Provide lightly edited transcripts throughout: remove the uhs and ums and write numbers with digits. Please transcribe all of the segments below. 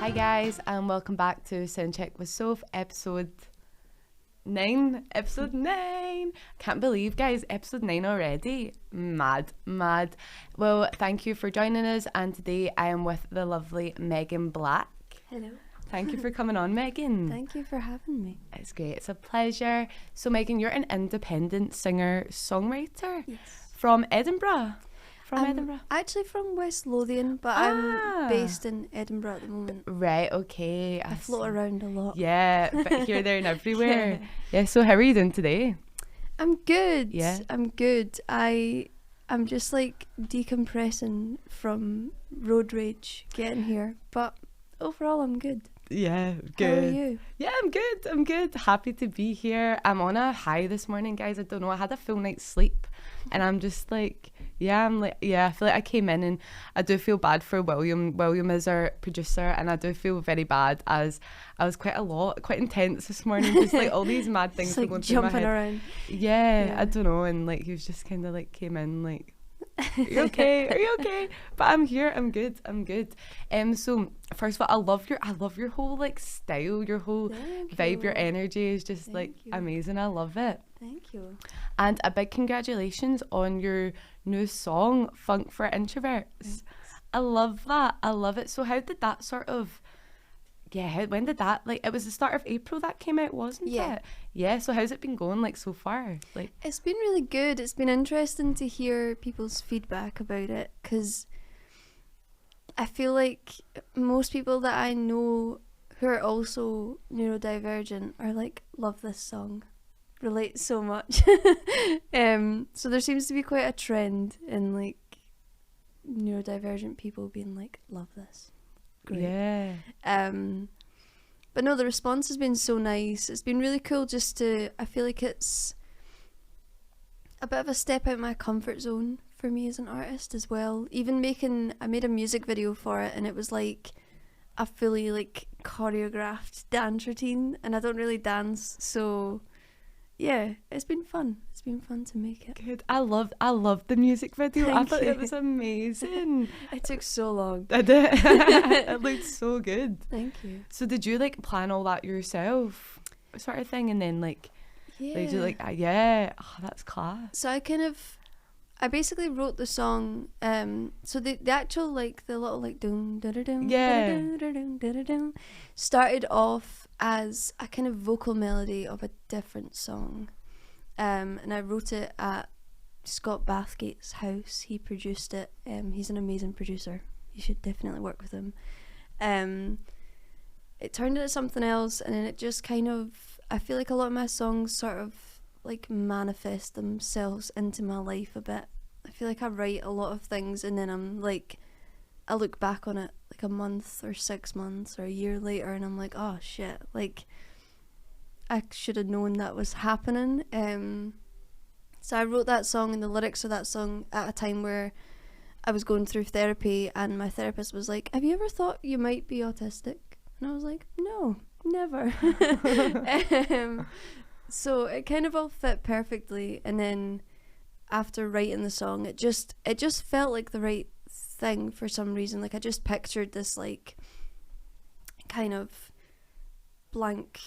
Hi guys, and welcome back to Soundcheck with Soph, episode 9. Episode 9! Can't believe, guys, episode 9 already. Mad. Well, thank you for joining us, and today I am with the lovely Megan Black. Hello. Thank you for coming on, Megan. Thank you for having me. It's great, it's a pleasure. So, Megan, you're an independent singer-songwriter from Edinburgh. Actually from West Lothian, but I'm based in Edinburgh at the moment. Right, okay. I float around a lot. Yeah, but here, there and everywhere. Yeah, so how are you doing today? I'm good. Yeah. I'm good. I'm just like decompressing from road rage getting here, but overall I'm good. Yeah, good. How are you? Yeah, I'm good. Happy to be here. I'm on a high this morning, guys. I don't know. I had a full night's sleep and I'm just like, I feel like I came in and I do feel bad for William. William is our producer and I do feel very bad as I was quite intense this morning. Just like all these mad things like going through my head. jumping around. Yeah, I don't know. And like he was just kind of like came in like, Are you okay? But I'm here. I'm good. So first of all, I love your whole like style, your whole vibe, your energy is just amazing. I love it. Thank you. And a big congratulations on your new song, Funk for Introverts. Thanks. I love that. I love it. So how did that sort of when did that, like, it was the start of April that came out, wasn't it? Yeah, so how's it been going, like, so far? Like, it's been really good. It's been interesting to hear people's feedback about it, because I feel like most people that I know who are also neurodivergent are like, love this song, relate so much. So there seems to be quite a trend in, like, neurodivergent people being like, love this. Great. Yeah. But no, the response has been so nice. It's been really cool I feel like it's a bit of a step out my comfort zone for me as an artist as well. Even I made a music video for it and it was like a fully like choreographed dance routine and I don't really dance, so yeah, it's been fun. It's been fun to make it. Good. I loved the music video. Thank I thought you. it was amazing. It took so long. Did it? It looked so good. Thank you. So did you like plan all that yourself, sort of thing, and then like, did you that's class. So I basically wrote the song. So the actual like the little like dun dun dun dun started off as a kind of vocal melody of a different song, and I wrote it at Scott Bathgate's house. He produced it. He's an amazing producer. You should definitely work with him. It turned into something else, and then it just kind of, I feel like a lot of my songs sort of like manifest themselves into my life a bit. I feel like I write a lot of things and then I'm like, I look back on it like a month or 6 months or a year later and I'm like, oh shit, like I should have known that was happening. So I wrote that song and the lyrics of that song at a time where I was going through therapy and my therapist was like, have you ever thought you might be autistic? And I was like, no, never. So it kind of all fit perfectly, and then after writing the song it just felt like the right thing for some reason. Like I just pictured this like kind of blank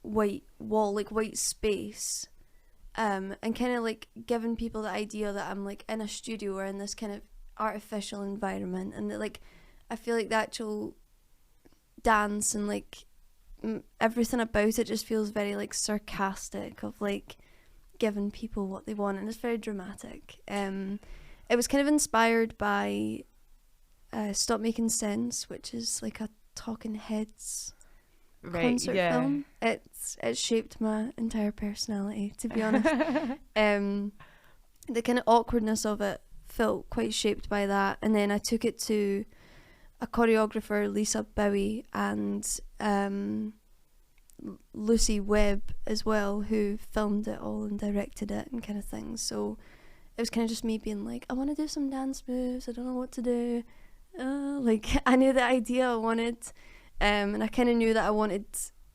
white wall, like white space, and kind of like giving people the idea that I'm like in a studio or in this kind of artificial environment, and that, like, I feel like the actual dance and like everything about it just feels very like sarcastic, of like giving people what they want, and it's very dramatic. It was kind of inspired by Stop Making Sense, which is like a Talking Heads concert film. It shaped my entire personality, to be honest. The kind of awkwardness of it felt quite shaped by that, and then I took it to a choreographer, Lisa Bowie, and Lucy Webb as well, who filmed it all and directed it and kind of things. So it was kind of just me being like, I want to do some dance moves, I don't know what to do. Like, I knew the idea I wanted, and I kind of knew that I wanted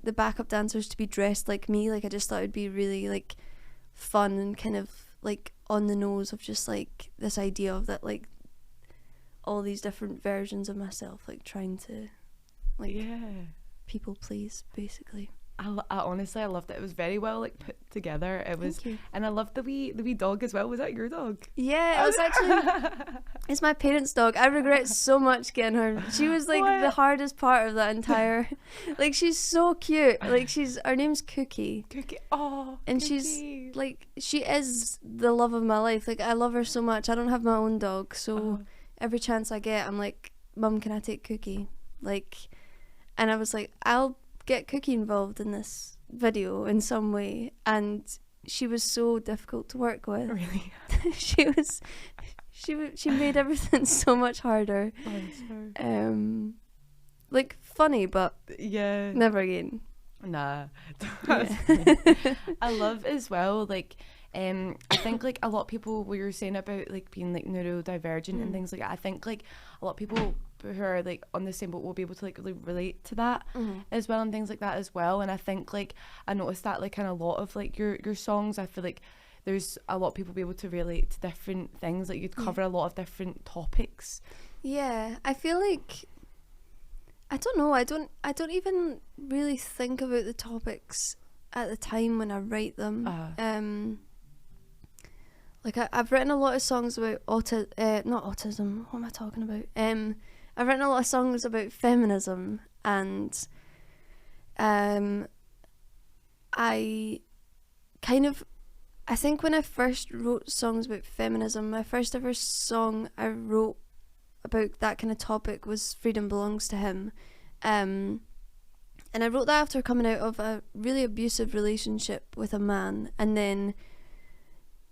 the backup dancers to be dressed like me. Like, I just thought it'd be really like fun and kind of like on the nose of just like this idea of that, like all these different versions of myself like trying to like Yeah. people please, basically. I honestly, I loved it. It was very well like put together. It was, Thank you. and I loved the wee dog as well. Was that your dog? Yeah, it was actually, it's my parents' dog. I regret so much getting her. She was like What? the hardest part of that entire, like she's so cute. Like her name's Cookie. Cookie. Oh, And Cookie. she's like, she is the love of my life. Like I love her so much. I don't have my own dog, so every chance I get, I'm like, Mum, can I take Cookie? Like, and I was like, I'll get Cookie involved in this video in some way. And she was so difficult to work with. Really? she made everything so much harder. Like funny, but Yeah. never again. Nah. Yeah. I love as well, like, I think like a lot of people, what you're saying about like being like neurodivergent and things like that, I think like a lot of people who are like on the same boat will be able to like really relate to that as well, and things like that as well. And I think like I noticed that like in a lot of like your songs, I feel like there's a lot of people be able to relate to different things, like you'd cover a lot of different topics. Yeah, I feel like, I don't know, I don't even really think about the topics at the time when I write them. Like I've written a lot of songs about not autism, what am I talking about? I've written a lot of songs about feminism, and I think when I first wrote songs about feminism, my first ever song I wrote about that kind of topic was Freedom Belongs to Him. And I wrote that after coming out of a really abusive relationship with a man, and then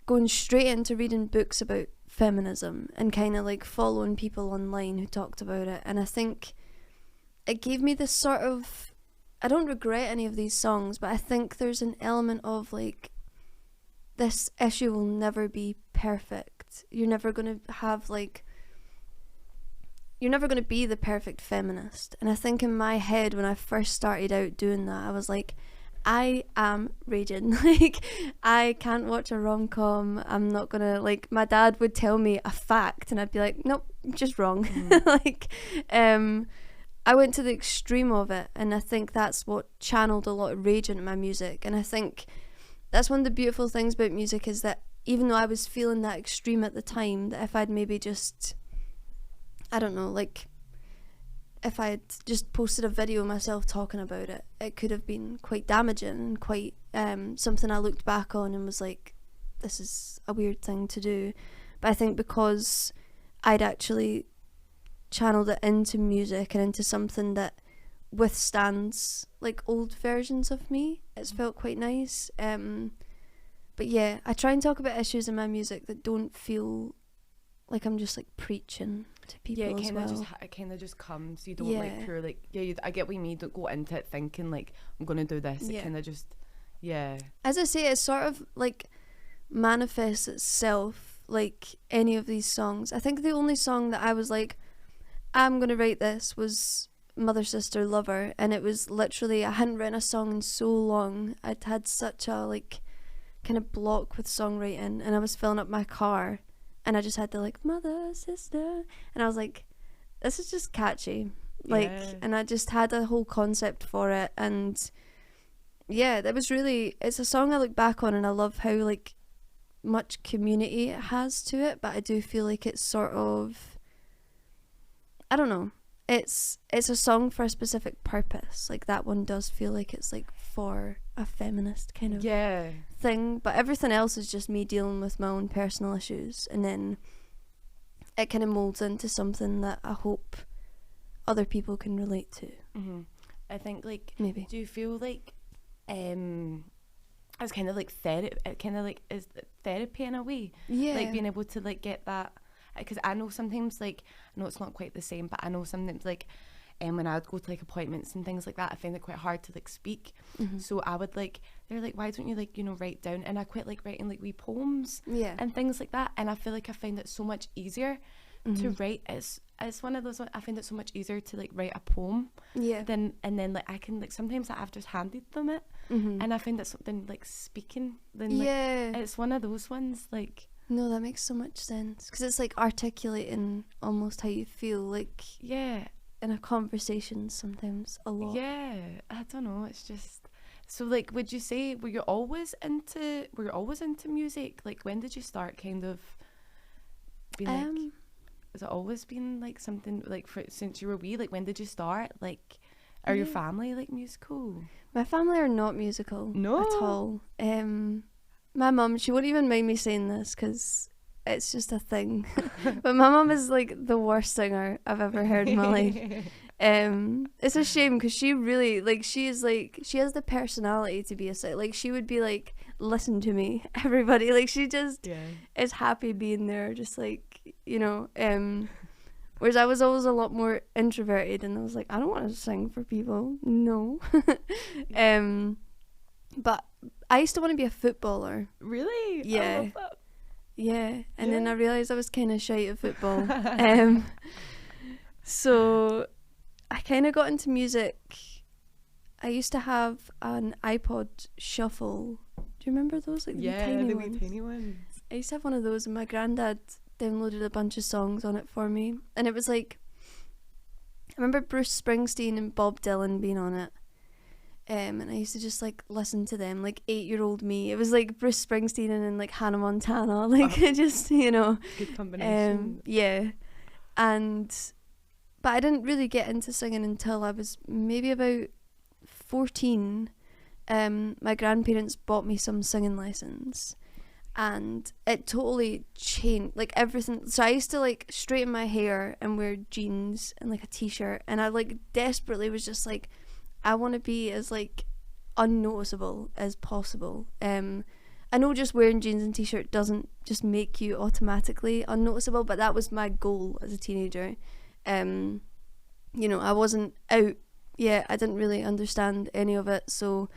going straight into reading books about feminism and kind of like following people online who talked about it. And I think it gave me this sort of, I don't regret any of these songs, but I think there's an element of like, this issue will never be perfect. You're never going to have like, you're never going to be the perfect feminist. And I think in my head, when I first started out doing that, I was like, I am raging. Like, I can't watch a rom-com. I'm not going to, like, my dad would tell me a fact and I'd be like, nope, just wrong. Like, I went to the extreme of it, and I think that's what channeled a lot of rage into my music. And I think that's one of the beautiful things about music, is that even though I was feeling that extreme at the time, that if I'd maybe just, I don't know, like, if I had just posted a video of myself talking about it, it could have been quite damaging and quite something I looked back on and was like, this is a weird thing to do. But I think because I'd actually channeled it into music and into something that withstands like old versions of me, it's felt quite nice. But yeah, I try and talk about issues in my music that don't feel like I'm just like preaching to people. Yeah, it kind of just comes. You don't like pure like I get what you mean. Don't go into it thinking like I'm gonna do this. It kind of just As I say, it sort of like manifests itself like any of these songs. I think the only song that I was like, I'm gonna write this, was Mother Sister Lover, and it was literally, I hadn't written a song in so long. I'd had such a like kind of block with songwriting, and I was filling up my car. And I just had to like, mother, sister. And I was like, this is just catchy. Like, and I just had a whole concept for it. And yeah, that was really, it's a song I look back on and I love how like much community it has to it. But I do feel like it's sort of, I don't know. It's a song for a specific purpose. Like that one does feel like it's like for a feminist kind of thing, but everything else is just me dealing with my own personal issues, and then it kind of molds into something that I hope other people can relate to. I think like maybe. Do you feel like it's kind of like therapy? It kind of like is therapy in a way. Yeah. Like being able to like get that. Because I know sometimes, like, I know it's not quite the same, but I know sometimes, like, when I would go to, like, appointments and things like that, I find it quite hard to, like, speak. So I would, like, they're like, why don't you, like, you know, write down? And I quite like writing, like, wee poems and things like that. And I feel like I find it so much easier to write. It's one of those, I find it so much easier to, like, write a poem. And then, like, I can, like, sometimes like, I've just handed them it. And I find it something, like, speaking. Then, like, it's one of those ones, like... No, that makes so much sense, because it's like articulating almost how you feel, like in a conversation sometimes a lot. Yeah, I don't know. It's just so like. Would you say were you always into music? Like, when did you start kind of being like? Has it always been like something like since you were wee? Like, when did you start? Like, are your family like musical? My family are not musical No. at all. My mum, she won't even mind me saying this because it's just a thing. But my mum is like the worst singer I've ever heard in my life. It's a shame because she really she has the personality to be a singer. Like, she would be like, listen to me, everybody. Like, she just is happy being there, just like, whereas I was always a lot more introverted, and I was like, I don't want to sing for people, no. But I used to want to be a footballer. Really? Yeah. I love that. Yeah, and then I realised I was kind of shy at football. So I kind of got into music. I used to have an iPod shuffle. Do you remember those? Like the wee tiny ones. I used to have one of those, and my granddad downloaded a bunch of songs on it for me. And it was like, I remember Bruce Springsteen and Bob Dylan being on it. And I used to just like listen to them, like 8-year-old me. It was like Bruce Springsteen and then like Hannah Montana, like just, Good combination. Yeah. But I didn't really get into singing until I was maybe about 14. My grandparents bought me some singing lessons, and it totally changed like everything. So I used to like straighten my hair and wear jeans and like a t-shirt, and I like desperately was just like, I want to be as like unnoticeable as possible. I know just wearing jeans and t-shirt doesn't just make you automatically unnoticeable, but that was my goal as a teenager. I wasn't out yet. I didn't really understand any of it. So,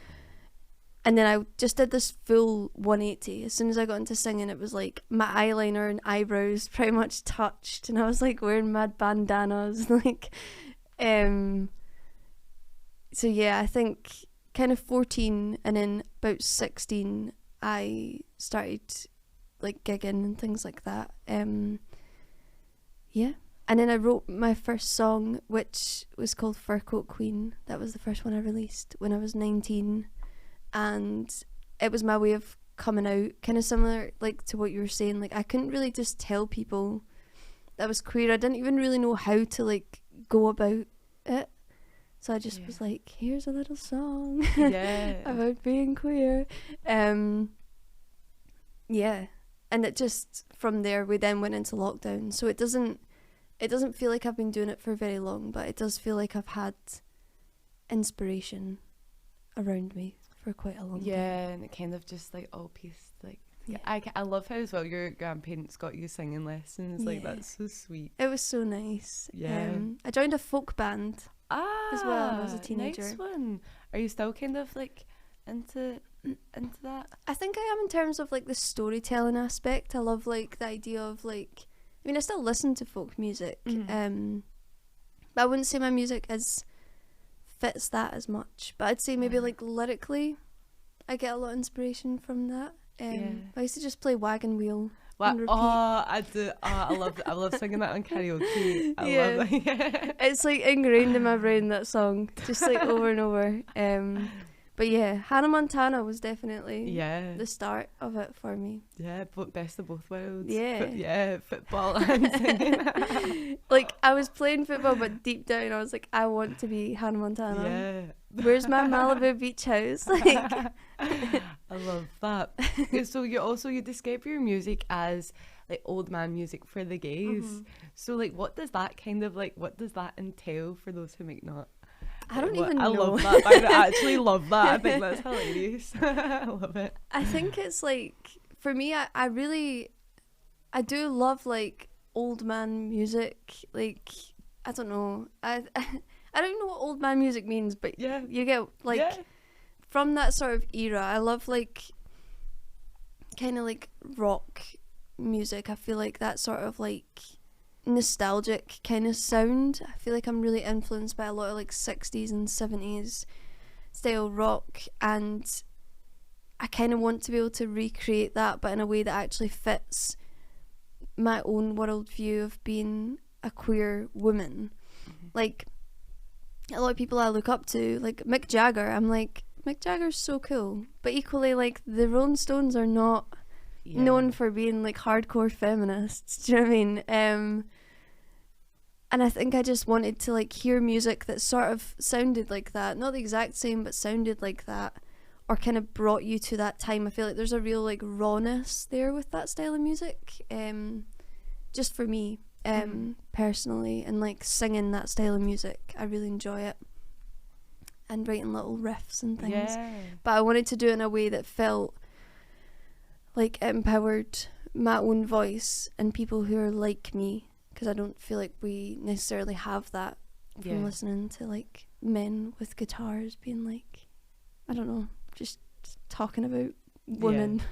and then I just did this full 180. As soon as I got into singing, it was like my eyeliner and eyebrows pretty much touched, and I was like wearing mad bandanas, like, so yeah, I think kind of 14, and then about 16 I started like gigging and things like that. Yeah. And then I wrote my first song, which was called Fur Coat Queen. That was the first one I released when I was 19. And it was my way of coming out, kind of similar like to what you were saying. Like, I couldn't really just tell people that I was queer. I didn't even really know how to like go about it. So I just was like, here's a little song about being queer. Yeah. And it just, from there, we then went into lockdown. So it doesn't feel like I've been doing it for very long, but it does feel like I've had inspiration around me for quite a long time. Yeah, and it kind of just like all pieced, like, I love how as well your grandparents got you singing lessons. Like, that's so sweet. It was so nice. Yeah. I joined a folk band as well when I was a teenager. Nice one. Are you still kind of like into that? I think I am in terms of like the storytelling aspect. I love like the idea of like, I mean, I still listen to folk music, but I wouldn't say my music fits that as much. But I'd say maybe like lyrically, I get a lot of inspiration from that. I used to just play Wagon Wheel on repeat. Oh, I do. I love singing that on karaoke. I love that. It's like ingrained in my brain, that song, just like over and over. But yeah, Hannah Montana was definitely the start of it for me. Yeah, but best of both worlds. Yeah. Football and singing. Like, I was playing football, but deep down I was like, I want to be Hannah Montana. Yeah. Where's my Malibu beach house? Like, I love that. So you describe your music as like old man music for the gays. So like, what does that entail for those who might not? I don't even know. I love that. I actually love that. I think that's hilarious. I love it. I think it's like, for me, I do love like old man music. Like, I don't know. I don't know what old man music means, but you get like from that sort of era. I love like kind of like rock music. I feel like that sort of like nostalgic kind of sound. I feel like I'm really influenced by a lot of like 60s and 70s style rock, and I kind of want to be able to recreate that, but in a way that actually fits my own worldview of being a queer woman. Like, a lot of people I look up to, like Mick Jagger, I'm like, Mick Jagger's so cool. But equally, like, the Rolling Stones are not known for being, like, hardcore feminists. Do you know what I mean? And I think I just wanted to, like, hear music that sort of sounded like that. Not the exact same, but sounded like that. Or kind of brought you to that time. I feel like there's a real, like, rawness there with that style of music. Just for me, personally. And, like, singing that style of music, I really enjoy it. And writing little riffs and things. But I wanted to do it in a way that felt like it empowered my own voice and people who are like me, because I don't feel like we necessarily have that from listening to like men with guitars being like, I don't know, just talking about women.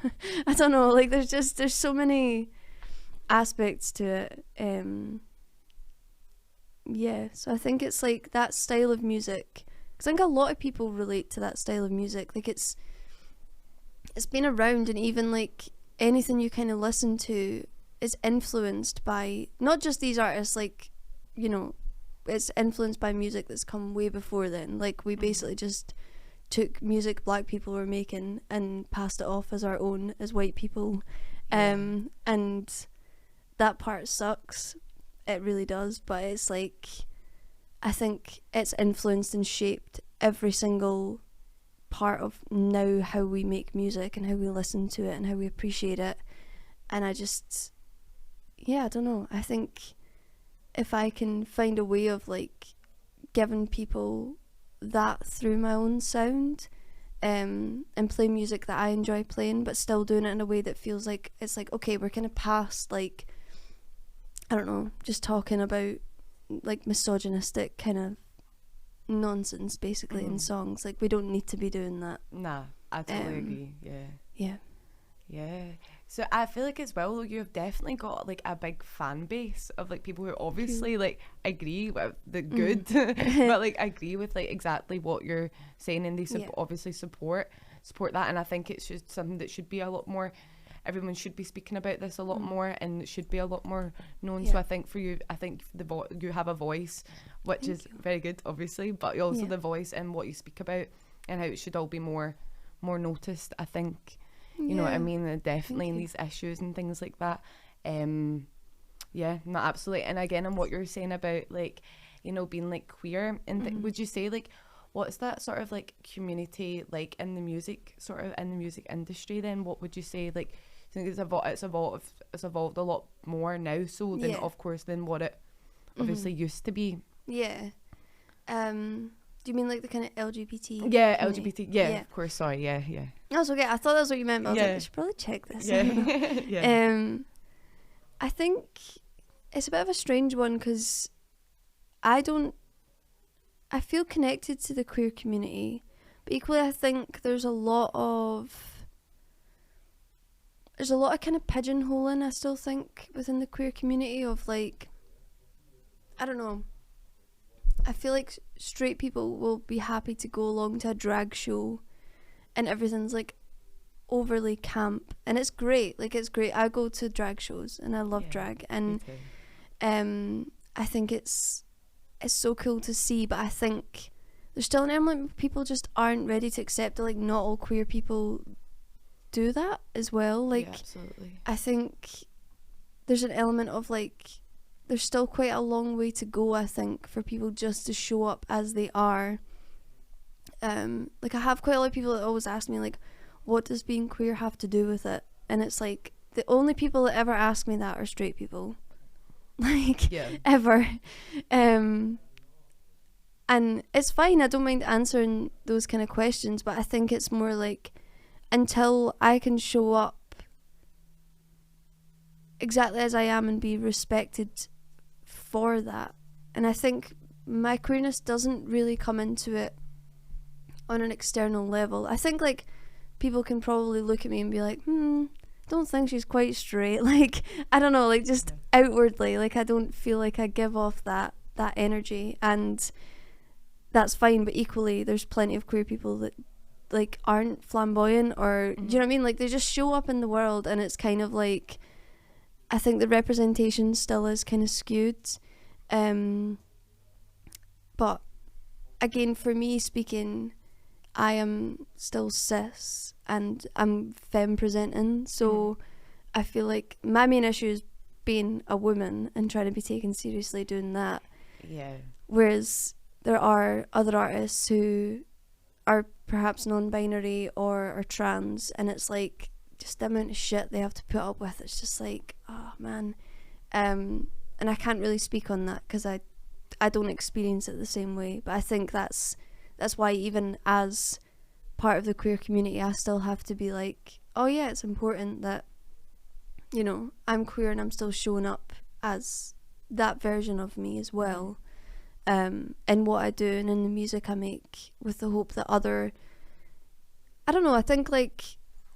I don't know, like there's so many aspects to it. So I think it's like that style of music, because I think a lot of people relate to that style of music. Like it's been around, and even like anything you kind of listen to is influenced by not just these artists, like, you know, it's influenced by music that's come way before then. Like we basically just took music black people were making and passed it off as our own as white people. And that part sucks, it really does, but it's like, I think it's influenced and shaped every single part of now how we make music and how we listen to it and how we appreciate it. And I just, I don't know, I think if I can find a way of like giving people that through my own sound, and play music that I enjoy playing, but still doing it in a way that feels like it's like, okay, we're kind of past like, I don't know, just talking about like misogynistic kind of nonsense basically in songs. Like we don't need to be doing that. Nah, I totally agree. Yeah. So I feel like as well, you've definitely got like a big fan base of like people who obviously like agree with the good, but like agree with like exactly what you're saying, and they obviously support that. And I think it's just something that should be a lot more. Everyone should be speaking about this a lot more, and it should be a lot more known. So I think for you, I think you have a voice, which is very good, obviously, but also the voice and what you speak about and how it should all be more noticed. I think, you know what I mean, and definitely in these issues and things like that. No, absolutely. And again, on what you're saying about like, you know, being like queer, and would you say like, what's that sort of like community like in the music industry then? What would you say, like, I think it's evolved a lot more now, so than of course than what it obviously used to be. Do you mean like the kind of LGBT LGBT? Of course, sorry. That's okay, I thought that's what you meant, but I was like, I should probably check this. I think it's a bit of a strange one, because I feel connected to the queer community, but equally I think there's a lot of kind of pigeonholing, I still think, within the queer community of like, I don't know, I feel like straight people will be happy to go along to a drag show and everything's like overly camp, and it's great, like it's great. I go to drag shows and I love drag, and I think it's so cool to see, but I think there's still an element of people just aren't ready to accept that like not all queer people do that as well. Like absolutely. I think there's an element of like there's still quite a long way to go, I think, for people just to show up as they are. Like I have quite a lot of people that always ask me like, what does being queer have to do with it? And it's like the only people that ever ask me that are straight people. Like ever. And it's fine, I don't mind answering those kind of questions, but I think it's more like until I can show up exactly as I am and be respected for that. And I think my queerness doesn't really come into it on an external level. I think like people can probably look at me and be like, don't think she's quite straight. Like, I don't know, like just outwardly, like I don't feel like I give off that energy, and that's fine. But equally there's plenty of queer people that like aren't flamboyant, or do you know what I mean, like they just show up in the world, and it's kind of like, I think the representation still is kind of skewed, but again, for me speaking, I am still cis and I'm femme presenting, so I feel like my main issue is being a woman and trying to be taken seriously doing that. Yeah. Whereas there are other artists who are perhaps non-binary or are trans, and it's like just the amount of shit they have to put up with. It's just like, oh man. And I can't really speak on that because I don't experience it the same way. But I think that's why even as part of the queer community, I still have to be like, oh yeah, it's important that, you know, I'm queer and I'm still showing up as that version of me as well. In what I do and in the music I make, with the hope that I don't know, I think like,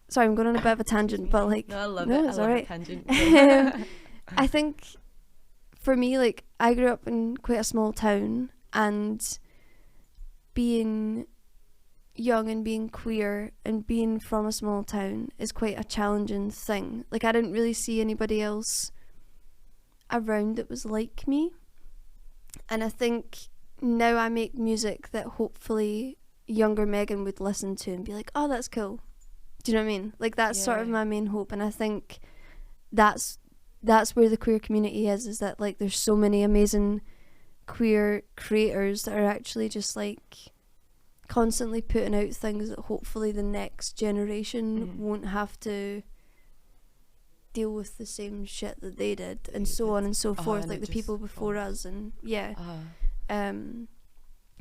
sorry, I'm going on a bit of a tangent, but like, no, I love no, it. it's I love alright. a tangent. I think for me, like, I grew up in quite a small town, and being young and being queer and being from a small town is quite a challenging thing. Like, I didn't really see anybody else around that was like me. And I think now I make music that hopefully younger Megan would listen to and be like, oh, that's cool. Do you know what I mean? Like, that's sort of my main hope. And I think that's where the queer community is that like there's so many amazing queer creators that are actually just like constantly putting out things that hopefully the next generation won't have to deal with the same shit that they did, and so on and so forth, like the people before us. And but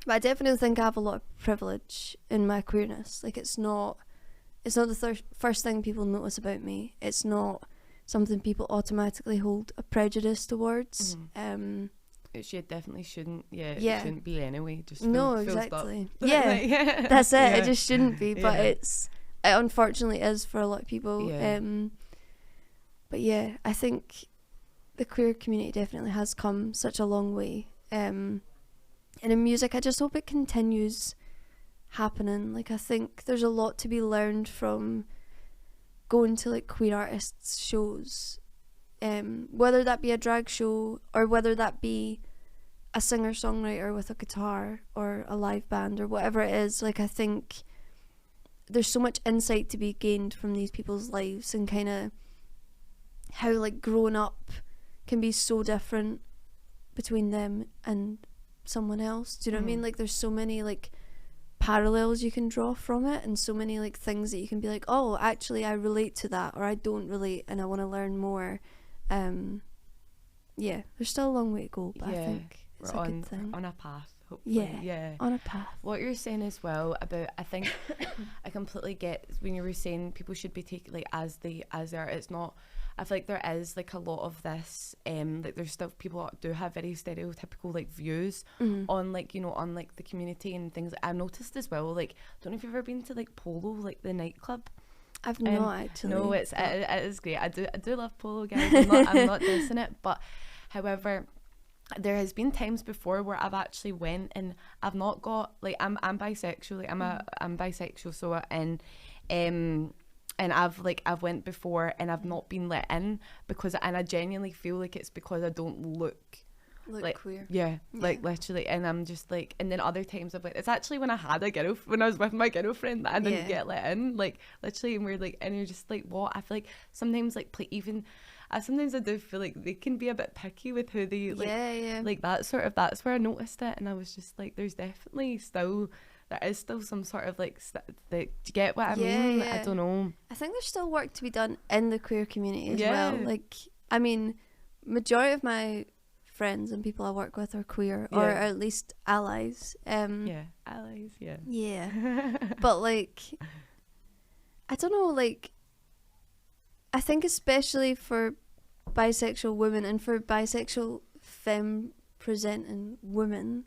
I definitely think I have a lot of privilege in my queerness. Like, it's not the first thing people notice about me. It's not something people automatically hold a prejudice towards. It definitely shouldn't. It shouldn't be anyway. Just no, exactly. Yeah, that's it. It just shouldn't be, but it unfortunately is for a lot of people. But yeah, I think the queer community definitely has come such a long way. And in music, I just hope it continues happening. Like, I think there's a lot to be learned from going to like queer artists shows, whether that be a drag show or whether that be a singer-songwriter with a guitar or a live band or whatever it is. Like, I think there's so much insight to be gained from these people's lives, and kind of how like growing up can be so different between them and someone else. Do you know what I mean? Like, there's so many like parallels you can draw from it, and so many like things that you can be like, oh, actually I relate to that, or I don't relate and I want to learn more. There's still a long way to go, but I think it's a good thing. On a path, hopefully. On a path. What you're saying as well about, I think I completely get when you were saying people should be taken like as they are. It's not. I feel like there is like a lot of this, like there's still people that do have very stereotypical like views on like, you know, on like the community and things. I've noticed as well, like, don't know if you've ever been to like Polo, like the nightclub. I've not actually. No, it is great. I do love Polo, guys. I'm not dissing it, but however, there has been times before where I've actually went and I've not got like I'm bisexual, like I'm bisexual, so and I've went before and I've not been let in because, and I genuinely feel like it's because I don't look like queer. Like literally, and I'm just like, and then other times I've like, it's actually when I was with my girlfriend that I didn't get let in, like literally, and we're like, and you're just like, what? I feel like sometimes like sometimes I do feel like they can be a bit picky with who they like. Like that's where I noticed it, and I was just like, there is still some sort of like, do you get what I mean? I don't know. I think there's still work to be done in the queer community as well. Like, I mean, majority of my friends and people I work with are queer, or at least allies. Allies. But like, I don't know, like, I think especially for bisexual women and for bisexual femme presenting women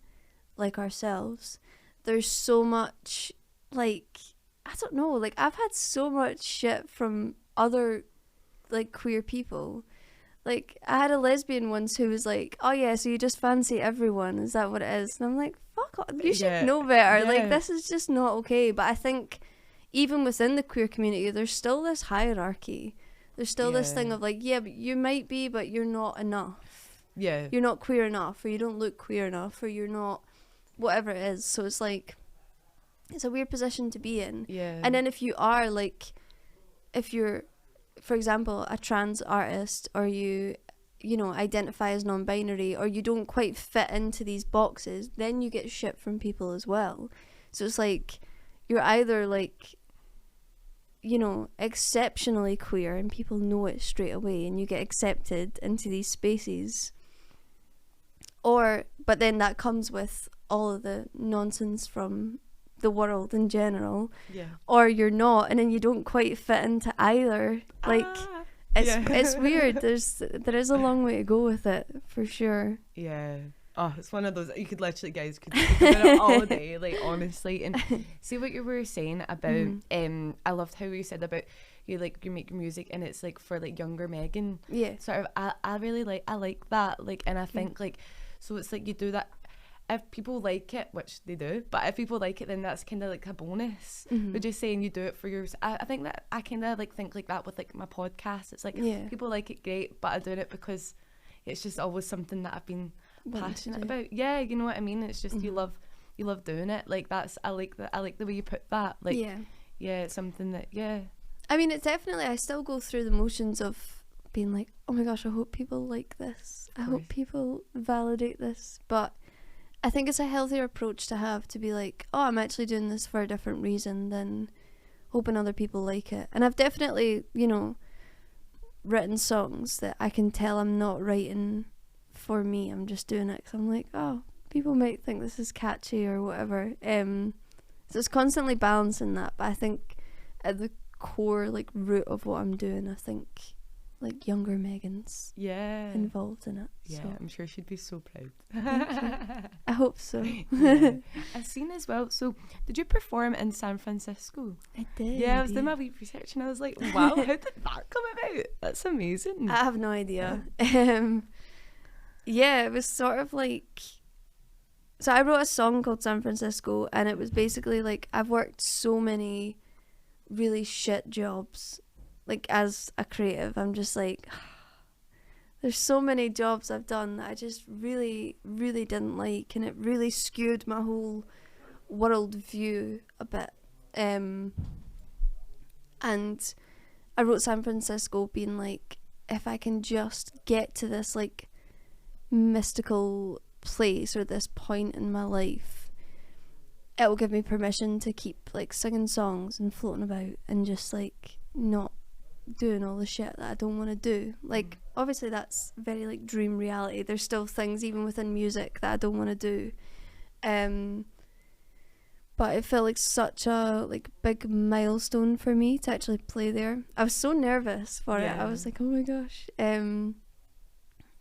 like ourselves, there's so much, like, I don't know, like, I've had so much shit from other like queer people. Like, I had a lesbian once who was like, oh yeah, so you just fancy everyone, is that what it is? And I'm like, fuck off, you should know better. Like, this is just not okay. But I think even within the queer community, there's still this hierarchy. There's still this thing of like, but you might be, but you're not enough. You're not queer enough, or you don't look queer enough, or you're not whatever it is. So it's like, it's a weird position to be in. Yeah. And then if you are like, if you're, for example, a trans artist, or you know, identify as non-binary, or you don't quite fit into these boxes, then you get shit from people as well. So it's like, you're either like, you know, exceptionally queer and people know it straight away and you get accepted into these spaces, but then that comes with all of the nonsense from the world in general. Yeah. Or you're not, and then you don't quite fit into either. Like, it's weird. There is a long way to go with it, for sure. Yeah. Oh, it's one of those, you could literally, guys, could speak about it all day, like, honestly. And see what you were saying about, I loved how you said about you make music and it's like for like younger Megan. Yeah. Sort of, I really like that. Like, and I think like, so it's like you do that. If people like it, which they do, but if people like it, then that's kind of like a bonus. But just saying you do it for yours, I think that I kind of like think like that with like my podcast. It's like, people like it, great, but I do it because it's just always something that I've been passionate about. Yeah, you know what I mean. It's just you love doing it. Like, that's, I like the way you put that. Like, yeah, it's something that I mean, it's definitely, I still go through the motions of being like, oh my gosh, I hope people like this. I hope people validate this. But I think it's a healthier approach to have, to be like, oh, I'm actually doing this for a different reason than hoping other people like it. And I've definitely, you know, written songs that I can tell I'm not writing for me. I'm just doing it because I'm like, oh, people might think this is catchy or whatever. So it's constantly balancing that. But I think at the core, like, root of what I'm doing, I think like younger Megan's involved in it. Yeah, so. I'm sure she'd be so proud. I hope so. I've seen as well, so did you perform in San Francisco? I did. Yeah, I was doing my wee research and I was like, wow, how did that come about? That's amazing. I have no idea. Yeah, it was sort of like, so I wrote a song called San Francisco, and it was basically like, I've worked so many really shit jobs, like, as a creative. I'm just like, there's so many jobs I've done that I just really, really didn't like, and it really skewed my whole world view a bit. And I wrote San Francisco being like, if I can just get to this like mystical place or this point in my life, it will give me permission to keep like singing songs and floating about and just like not doing all the shit that I don't want to do. Like, obviously that's very like dream reality. There's still things even within music that I don't want to do, but it felt like such a like big milestone for me to actually play there. I was so nervous for it. I was like, oh my gosh.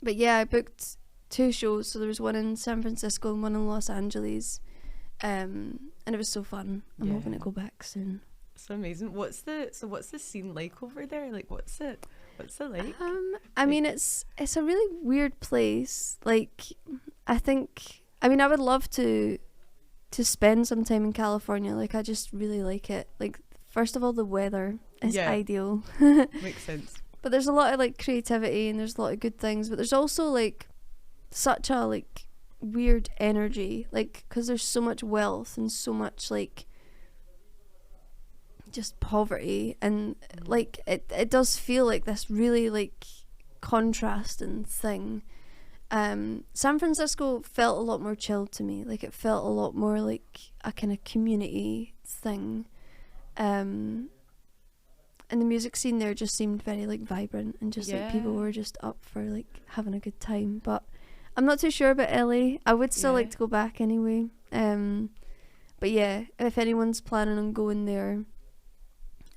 But yeah, I booked 2 shows. So there was one in San Francisco and one in Los Angeles, and it was so fun. I'm hoping to go back soon. So amazing. What's the scene like over there? Like, what's it like? I mean, it's a really weird place. Like, I would love to spend some time in California. Like, I just really like it. Like, first of all, the weather is ideal. Makes sense. But there's a lot of like creativity and there's a lot of good things, but there's also like such a like weird energy, like, because there's so much wealth and so much like just poverty, and like it does feel like this really like contrasting thing. San Francisco felt a lot more chilled to me. Like, it felt a lot more like a kind of community thing, and the music scene there just seemed very like vibrant and just like people were just up for like having a good time. But I'm not too sure about LA. I would still like to go back anyway. But yeah, if anyone's planning on going there,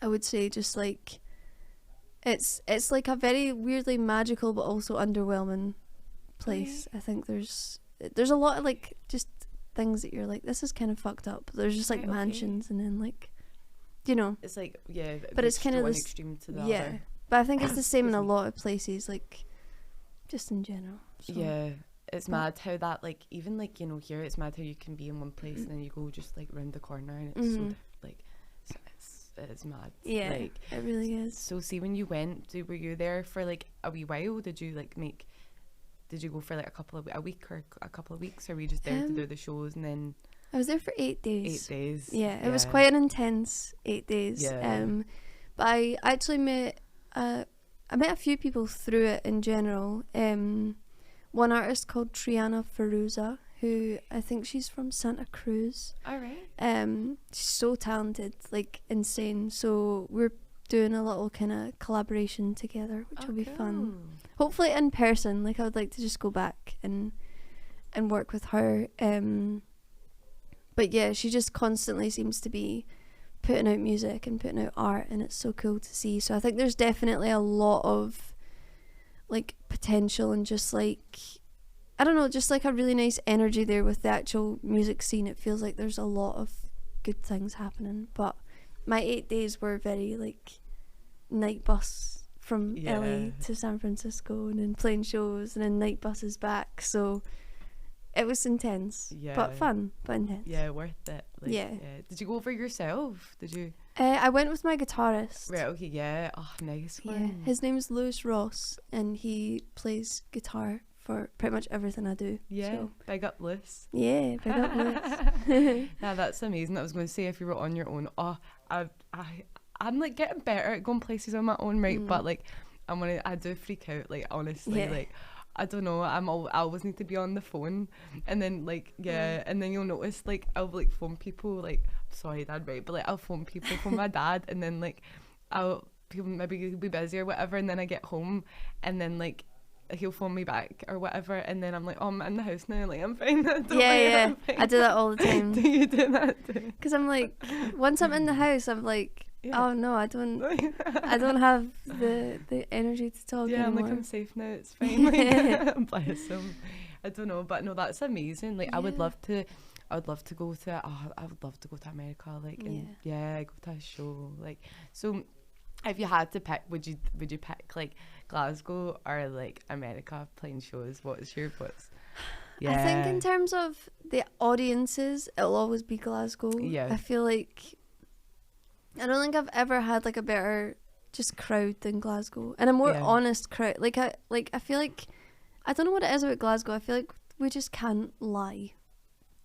I would say just like it's like a very weirdly magical but also underwhelming place. I think there's a lot of like just things that you're like, this is kind of fucked up. There's just like mansions and then like, you know, it's like but it's kind of one this extreme to the other. But I think it's the same in a lot of places, like just in general. So. Yeah, it's mad how that like, even like, you know, here it's mad how you can be in one place and then you go just like round the corner and it's so like it's mad. Yeah, like, it really is. So see, when you went, were you there for like a wee while? Did you like make did you go for like a week or a couple of weeks, or were you just there to do the shows and then? I was there for 8 days. 8 days. Yeah, it was quite an intense 8 days. Yeah. But I actually met a few people through it in general. One artist called Triana Feruza, who I think she's from Santa Cruz. All right. She's so talented, like insane. So we're doing a little kind of collaboration together, which will be fun. Hopefully in person. Like I would like to just go back and work with her. But yeah, she just constantly seems to be putting out music and putting out art, and it's so cool to see. So I think there's definitely a lot of like potential and just like, I don't know, just like a really nice energy there with the actual music scene. It feels like there's a lot of good things happening. But my 8 days were very like night bus from LA to San Francisco, and then playing shows and then night buses back. So it was intense, but fun, but intense. Yeah, worth it. Like, yeah. Did you go over yourself? Did you? I went with my guitarist. Right, okay, yeah. Oh, nice one. Yeah, his name is Lewis Ross, and he plays guitar for pretty much everything I do. Yeah, so. Big up Lewis. Yeah, big up Lewis. Yeah, that's amazing. I was going to say, if you were on your own, I'm like getting better at going places on my own, right? But like, I do freak out, like honestly, like. I don't know, I always need to be on the phone, and then like and then you'll notice like I'll like phone people, like sorry dad, right, but like I'll phone people from my dad, and then like people maybe be busy or whatever, and then I get home and then like he'll phone me back or whatever, and then I'm like, oh, I'm in the house now, like I'm fine. I'm fine. I do that all the time. Do you do that too? Because I'm like, once I'm in the house, I'm like, oh no, I don't have the energy to talk anymore. I'm like, I'm safe now, it's fine. Like, bless him. I don't know, but no, that's amazing. Like I would love to go to America, like and go to a show. Like, so if you had to pick, would you pick like Glasgow or like America playing shows? What's your thoughts? I think in terms of the audiences, it'll always be Glasgow. I feel like I don't think I've ever had like a better just crowd than Glasgow, and a more honest crowd. Like I feel like, I don't know what it is about Glasgow. I feel like we just can't lie.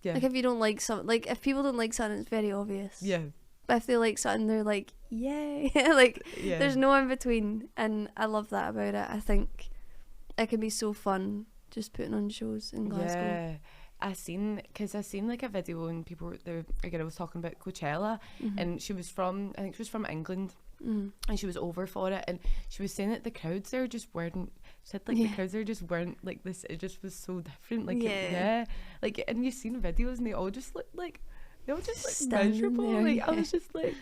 Yeah. Like if you don't like something, like if people don't like something, it's very obvious. Yeah. But if they like something, they're like, yay. Like there's no in between, and I love that about it. I think it can be so fun just putting on shows in Glasgow. Yeah. I seen like a video, and people were there again. I was talking about Coachella, and I think she was from England, and she was over for it, and she was saying that the crowds there just weren't. Said like the crowds there just weren't like this. It just was so different. Like like, and you've seen videos, and they all just look like miserable. There, like I was just like,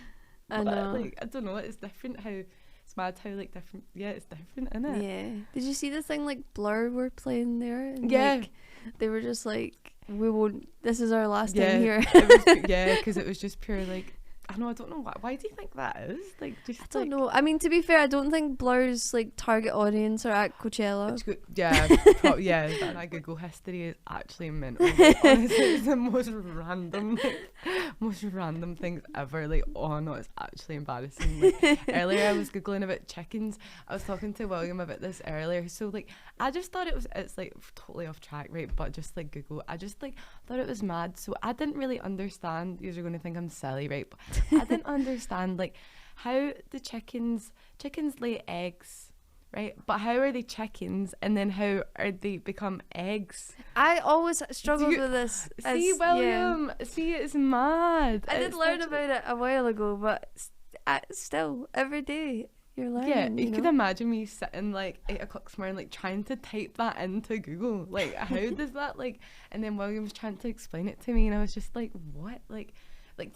I know. Like I don't know. It's different how. It's mad how like different. Yeah, it's different, isn't it? Yeah. Did you see the thing like Blur were playing there? And, like, they were just like, we won't. This is our last time here. Because it was just pure like. I don't know why do you think that is? Like, just I don't know. I mean, to be fair, I don't think Blur's like target audience are at Coachella. That Google history is actually mental. Like, honestly, it's the most random things ever. Like, oh no, it's actually embarrassing. Like, earlier I was googling about chickens. I was talking to William about this earlier. So like, I just thought it's like totally off track, right? But just like Google, I just like thought it was mad. So I didn't really understand. You're going to think I'm silly, right? But I didn't understand like how the chickens lay eggs, right? But how are they chickens, and then how are they become eggs? I always struggled with this. See, William, see, it's mad. I did learn about it a while ago, but still every day you're learning. Yeah, you could imagine me sitting like 8 o'clock this morning, like trying to type that into Google. Like, how does that like? And then William's trying to explain it to me, and I was just like, what, like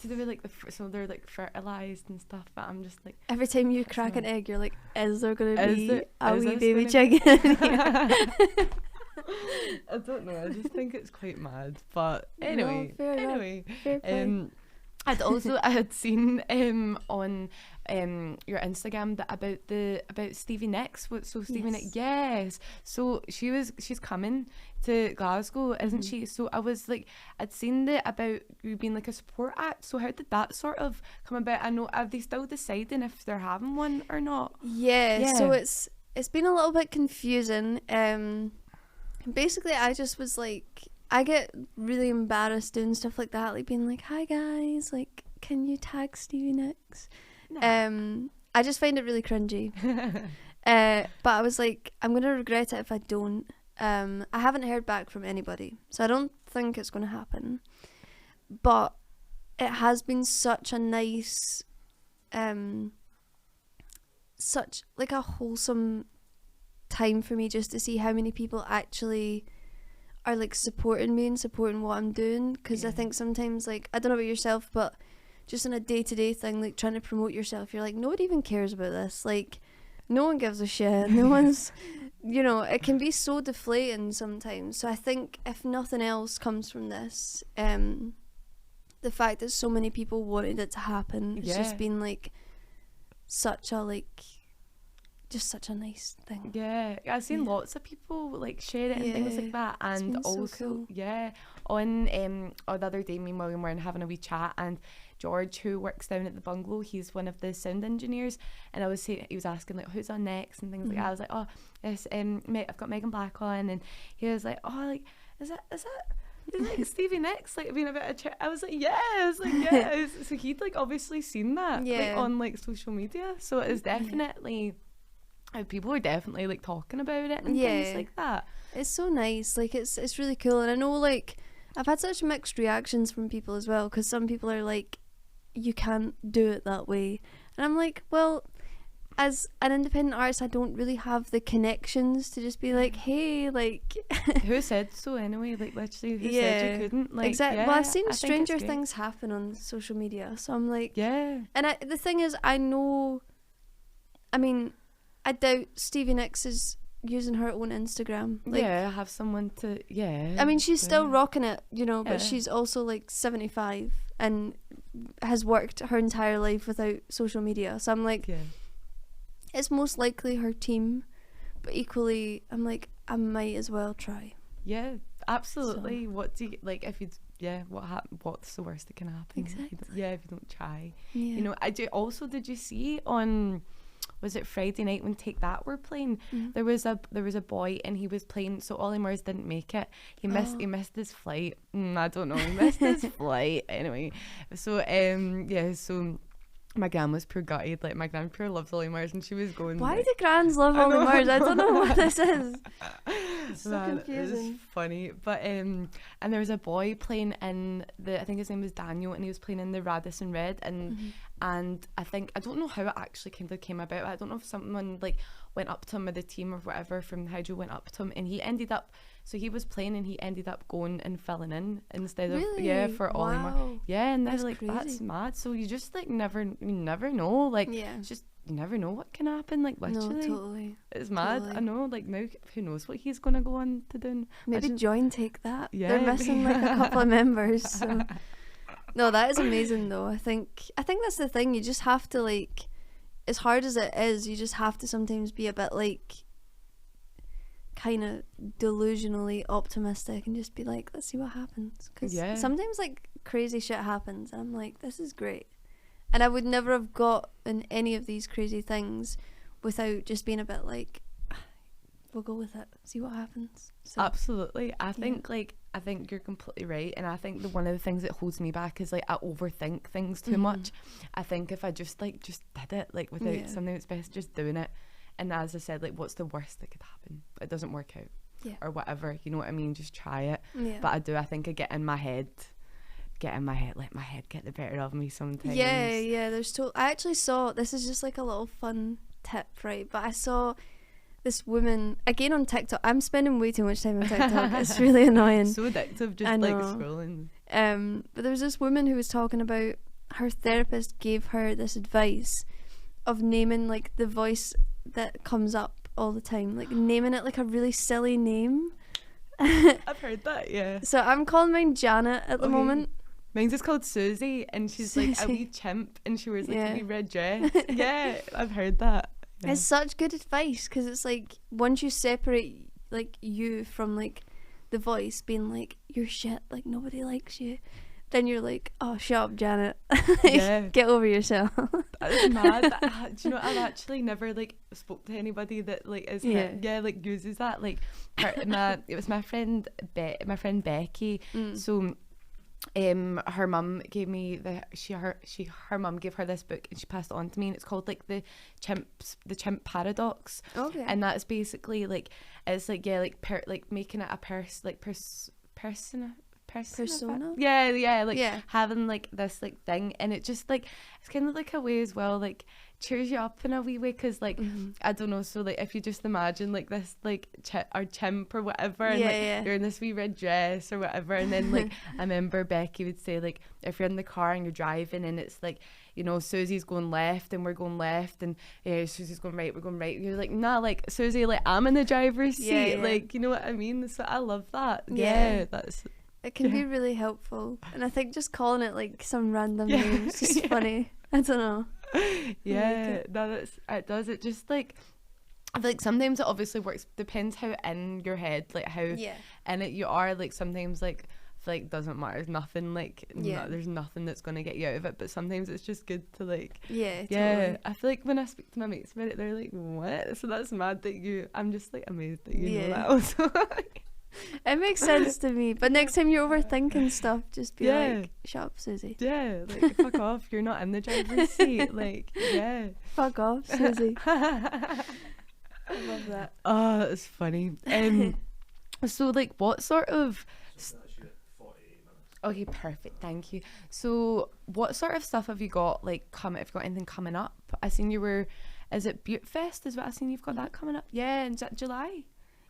to do with like so they're like fertilized and stuff, but I'm just like, every time you crack an egg, you're like, is there gonna be a wee baby chicken in here? I don't know. I just think it's quite mad. But anyway, fair play. I had seen on your Instagram that about Stevie Nicks. So Stevie Nicks, yes. So she's coming to Glasgow, isn't she? So I was like, I'd seen about you being like a support act. So how did that sort of come about? I know, are they still deciding if they're having one or not? Yeah. So it's been a little bit confusing. basically I just was like, I get really embarrassed doing stuff like that, like being like, hi guys, like, can you tag Stevie Nicks? Nah. I just find it really cringy. But I was like, I'm gonna regret it if I don't. I haven't heard back from anybody, so I don't think it's gonna happen. But it has been such a nice, such like a wholesome time for me just to see how many people actually are like supporting me and supporting what I'm doing, because I think sometimes, like, I don't know about yourself, but just in a day-to-day thing, like trying to promote yourself, you're like, nobody even cares about this, like no one gives a shit, no one's you know, it can be so deflating sometimes. So I think if nothing else comes from this, the fact that so many people wanted it to happen, it's just been like such a like just such a nice thing. Yeah, I've seen lots of people like share it and things like that, and also so cool. On the other day, me and William were having a wee chat, and George, who works down at the bungalow, he's one of the sound engineers, and I was saying, he was asking like who's on next and things like that. I was like, oh yes, I've got Megan Black on, and he was like, oh, like is that like Stevie Nicks, like being a bit of I was like, yeah, I was like, yeah. So he'd like obviously seen that like on like social media, so it is definitely people are definitely like talking about it and things like that. It's so nice, like it's really cool. And I know, like, I've had such mixed reactions from people as well, because some people are like, you can't do it that way, and I'm like, well, as an independent artist, I don't really have the connections to just be like, hey, like who said so anyway, like literally who said you couldn't, like, exactly. Well, I've seen stranger things happen on social media, so I'm like, and the thing is, I know, I mean, I doubt Stevie Nicks is using her own Instagram. Like, have someone to, I mean, she's still rocking it, you know, but she's also like 75 and has worked her entire life without social media. So I'm like, it's most likely her team, but equally, I'm like, I might as well try. Yeah, absolutely. So, what do you, like, if you, what's the worst that can happen? Exactly. If you don't try. You know, did you see on, was it Friday night when Take That were playing? There was a boy, and he was playing, so Ollie Murs didn't make it. He missed his flight. I don't know, he missed his flight anyway. So so my gran was pure gutted. Like, my gran pure loves Ollie Murs, and she was going, why do grans love Ollie Murs? I don't know what this is. It's so confusing. It's funny. But and there was a boy playing in I think his name was Daniel, and he was playing in the Radisson Red, and and I don't know how it actually kind of came about. I don't know if someone like went up to him, or the team or whatever from Hydro went up to him, and he ended up, so he was playing and he ended up going and filling in instead of for Ollie Murs. And they're like, crazy. That's mad. So you just like you never know, like it's just, you never know what can happen, like literally. No, totally. It's mad. I know, like now who knows what he's gonna go on to do. Maybe join Take That. They're missing like a couple of members, so. No, that is amazing though. I think that's the thing, you just have to, like, as hard as it is, you just have to sometimes be a bit like kind of delusionally optimistic and just be like, let's see what happens, because sometimes like crazy shit happens and I'm like, this is great, and I would never have gotten any of these crazy things without just being a bit like, we'll go with it, see what happens. So, absolutely. I think you're completely right, and I think one of the things that holds me back is like I overthink things too much. I think if I just did it like without something, it's best just doing it. And as I said, like, what's the worst that could happen? It doesn't work out, or whatever, you know what I mean? Just try it. But I think I get in my head, let my head get the better of me sometimes. I actually saw, this is just like a little fun tip, right? But I saw this woman again on TikTok. I'm spending way too much time on TikTok. It's really annoying. So addictive, just like scrolling. But there was this woman who was talking about her therapist gave her this advice of naming like the voice that comes up all the time, like naming it like a really silly name. I've heard that, So I'm calling mine Janet at the moment. Mine's just called Susie, and she's Susie. Like a wee chimp, and she wears like a wee red dress. I've heard that. It's such good advice, because it's like, once you separate like you from like the voice being like, you're shit, like nobody likes you, then you're like, oh, shut up, Janet. Yeah. Get over yourself. That is mad. Do you know, I've actually never like spoke to anybody that like is like uses that. Like it was my friend Becky. So her mum gave me her mum gave her this book and she passed it on to me, and it's called like the chimp paradox. Okay. And that's basically like, it's like making it a persona, having like this like thing, and it just like, it's kind of like a way as well, like cheers you up in a wee way, because like I don't know, so like if you just imagine like this like chimp or whatever, and like you're in this wee red dress or whatever, and then like I remember Becky would say like, if you're in the car and you're driving and it's like, you know, Susie's going left and we're going left, and Susie's going right, we're going right, you're like, nah, like Susie, like I'm in the driver's seat, like, you know what I mean? So I love that. It can be really helpful, and I think just calling it like some random name is just funny. I don't know. It does. It just like, I feel like sometimes it obviously works, depends how in your head, like how in it you are. Like sometimes like I feel like doesn't matter, there's nothing like there's nothing that's gonna get you out of it, but sometimes it's just good to like totally. I feel like when I speak to my mates about it, they're like, what? So that's mad that I'm just like amazed that you know that also. It makes sense to me, but next time you're overthinking stuff, just be like, shut up, Susie. Like fuck off, you're not in the driver's seat. Like fuck off, Susie. I love that. Oh, that's funny. So like what sort of okay, perfect, thank you. So what sort of stuff have you got like coming, have you got anything coming up? I seen you were, is it Butte Fest is what I seen you've got that coming up? Is that July?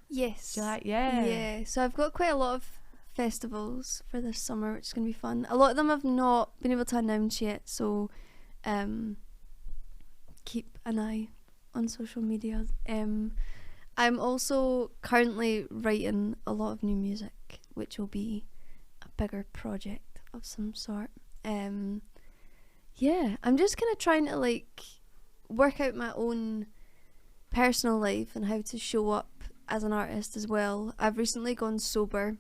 Yes. July, so I've got quite a lot of festivals for this summer, which is going to be fun. A lot of them I've not been able to announce yet, so keep an eye on social media. I'm also currently writing a lot of new music, which will be a bigger project of some sort. I'm just kind of trying to like work out my own personal life and how to show up as an artist as well. I've recently gone sober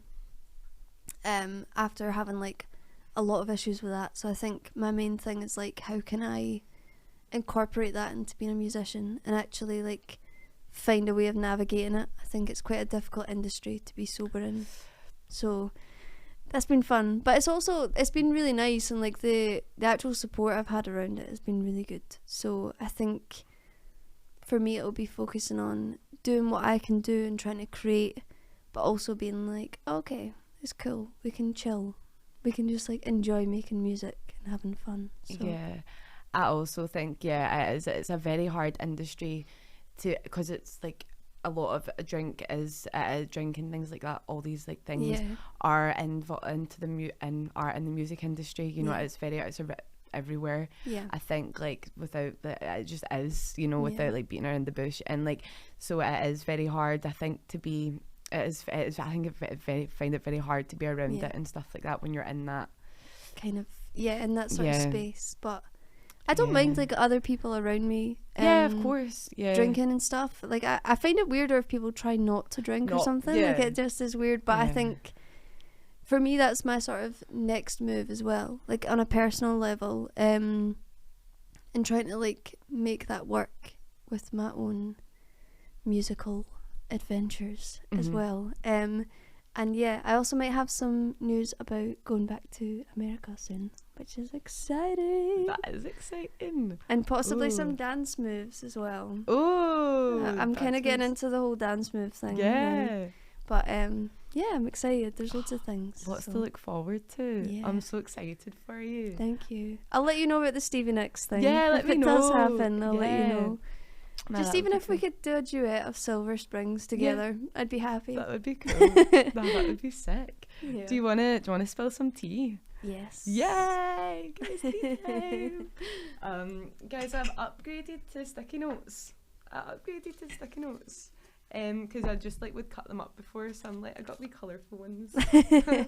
after having like a lot of issues with that, so I think my main thing is like, how can I incorporate that into being a musician and actually like find a way of navigating it. I think it's quite a difficult industry to be sober in, so that's been fun, but it's been really nice, and like the actual support I've had around it has been really good. So I think for me it'll be focusing on doing what I can do and trying to create, but also being like, okay, it's cool, we can chill, we can just like enjoy making music and having fun. So. Yeah, I also think it's a very hard industry to, because it's like a lot of drink and things like that, all these like things are into the art and the music industry, you know. It's everywhere. I think like without it just is, you know, without like beating around the bush, and like so it is very hard, I think, to be I think find it very hard to be around it and stuff like that when you're in that kind of in that sort of space. But I don't mind like other people around me of course drinking and stuff. Like I find it weirder if people try not to drink or something. Like it just is weird, but I think for me that's my sort of next move as well, like on a personal level, and trying to like make that work with my own musical adventures as well. And I also might have some news about going back to America soon, which is exciting. That is exciting. And possibly some dance moves as well. I'm kind of getting into the whole dance move thing now. But I'm excited. There's loads of things. Lots to look forward to. I'm so excited for you. Thank you. I'll let you know about the Stevie Nicks thing. Let me know. If it does happen, I'll let you know. Man, just even if we could do a duet of Silver Springs together, I'd be happy. That would be cool. That would be sick. Do you wanna spill some tea? Yes. Yay! Guys, tea time. Guys, I've upgraded to sticky notes. Because I just like would cut them up before, so I'm like, I got wee colourful ones. I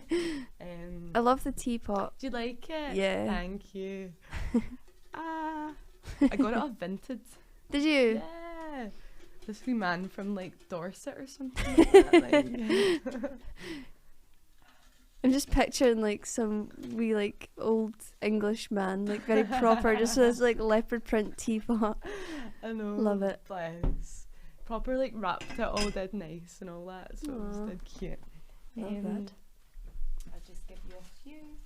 love the teapot. Do you like it? Yeah. Thank you. I got it off Vinted. Did you? Yeah. This wee man from like Dorset or something like that. I'm just picturing like some wee like old English man, like very proper, just with his like leopard print teapot. I know. Love it. Bless. Proper like wrapped it all dead nice and all that, so it was dead cute. Love that. I'll just give you a few.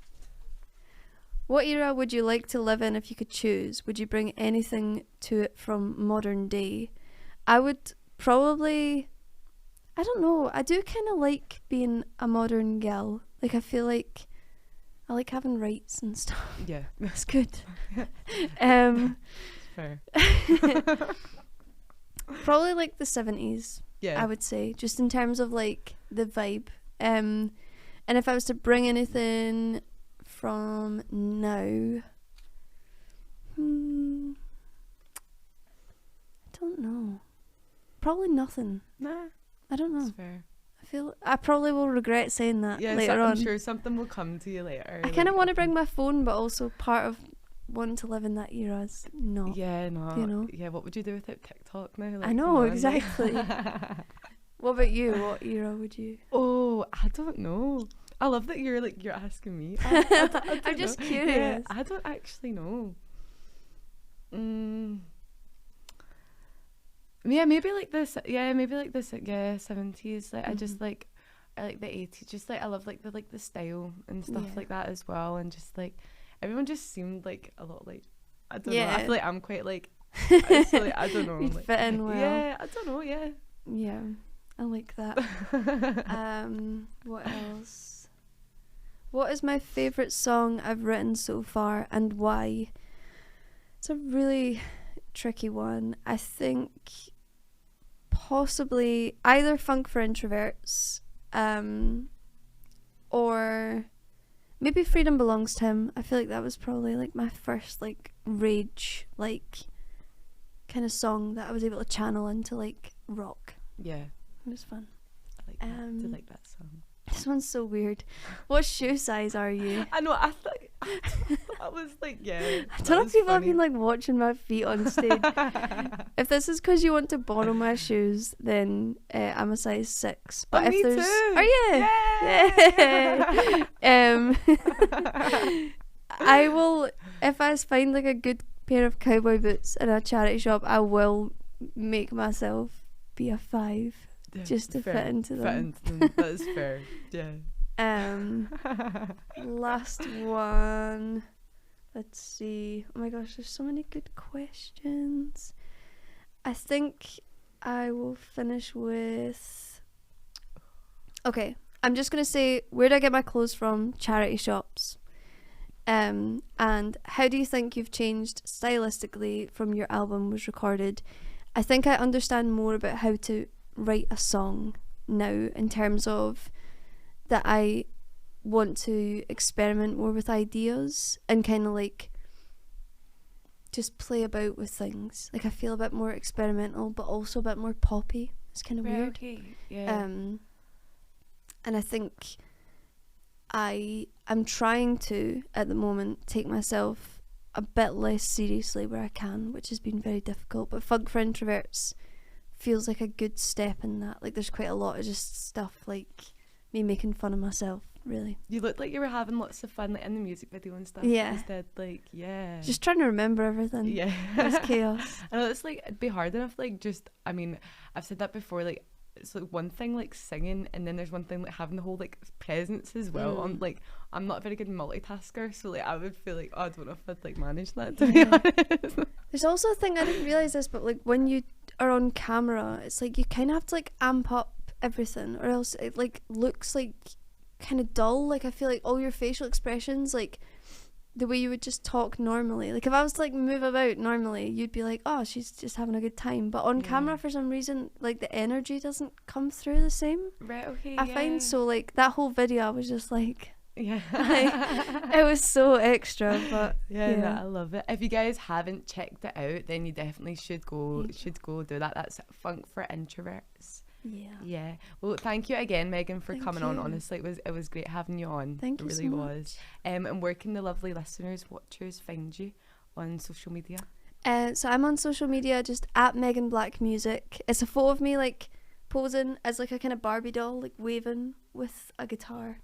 What era would you like to live in if you could choose? Would you bring anything to it from modern day? I would probably, I don't know, I do kind of like being a modern gal. Like I feel like I like having rights and stuff. Yeah. That's good. Fair. Probably like the 70s, Yeah. I would say, just in terms of like the vibe. And if I was to bring anything from now, I don't know. Probably nothing. Nah. I don't know. That's fair. I feel I probably will regret saying that later on. I'm sure something will come to you later. I kind of want to bring my phone, but also part of wanting to live in that era is not. Yeah, no. You know? Yeah, what would you do without TikTok now? Like, I know, come on. exactly. What about you? What era would you? Oh, I don't know. I love that you're asking me. I don't I'm just know. curious. Yeah, I don't actually know. Yeah, maybe like this. Yeah, maybe like this. Yeah, 70s. Like I just like, I like the 80s. Just like I love like the style and stuff like that as well. And just like everyone just seemed like a lot like, I don't know. I feel like I'm quite like, so, like I don't know. You'd like, fit in well. Yeah, I don't know. Yeah. Yeah, I like that. What else? What is my favourite song I've written so far and why? It's a really tricky one. I think possibly either Funk for Introverts or maybe Freedom Belongs to Him. I feel like that was probably like my first like rage like kind of song that I was able to channel into like rock. Yeah. It was fun. I like that. I do like that song. This one's so weird. What shoe size are you? I know. I was like, yeah. I don't know if people have been like watching my feet on stage. If this is because you want to borrow my shoes, then I'm a size 6. But if me there's, too. are you? Yay! I will. If I find like a good pair of cowboy boots in a charity shop, I will make myself be a 5 just to fit into them. That's fair. Yeah. Last one. Let's see. Oh my gosh, there's so many good questions. I think I will finish with. Okay, I'm just gonna say, where do I get my clothes from? Charity shops. And how do you think you've changed stylistically from your album was recorded? I think I understand more about how to write a song now, in terms of that I want to experiment more with ideas and kind of like just play about with things. Like I feel a bit more experimental but also a bit more poppy. It's kind of weird. Okay. Yeah. And I think I'm trying to at the moment take myself a bit less seriously where I can, which has been very difficult. But Funk for Introverts feels like a good step in that. Like there's quite a lot of just stuff like me making fun of myself, really. You looked like you were having lots of fun like in the music video and stuff. Yeah. Instead, like, yeah. Just trying to remember everything. Yeah. It's chaos. I know it's like it'd be hard enough. Like just, I mean, I've said that before. Like it's like one thing like singing, and then there's one thing like having the whole like presence as well. On like I'm not a very good multitasker, so like I would feel like, oh, I don't know if I'd like manage that, to be honest. There's also a thing, I didn't realise this, but like when you are on camera, it's like you kind of have to like amp up everything, or else it like looks like kind of dull. Like I feel like all your facial expressions, like the way you would just talk normally, like if I was to like move about normally, you'd be like, oh, she's just having a good time. But on camera, for some reason, like the energy doesn't come through the same. Right. Okay. I find so like that whole video, I was just like, yeah. it was so extra, but yeah, I love it. If you guys haven't checked it out, then you definitely should go do that. That's Funk for Introverts. Yeah. Well, thank you again, Megan, for coming on. Honestly, it was great having you on. Thank you. It really was. And where can the lovely listeners, watchers find you on social media? So I'm on social media just at Megan Black Music. It's a photo of me like posing as like a kind of Barbie doll, like waving with a guitar.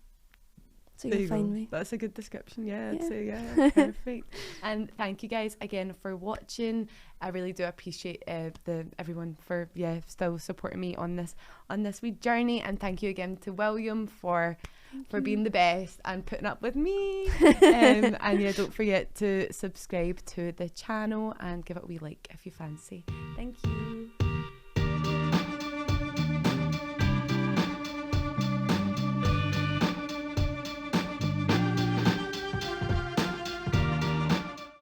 So There you'll you find go. me. That's a good description. Yeah, I'd Yeah. say, yeah, perfect. And thank you guys again for watching. I really do appreciate everyone for still supporting me on this wee journey. And thank you again to William for being the best and putting up with me. And yeah, don't forget to subscribe to the channel and give it a wee like if you fancy. Thank you.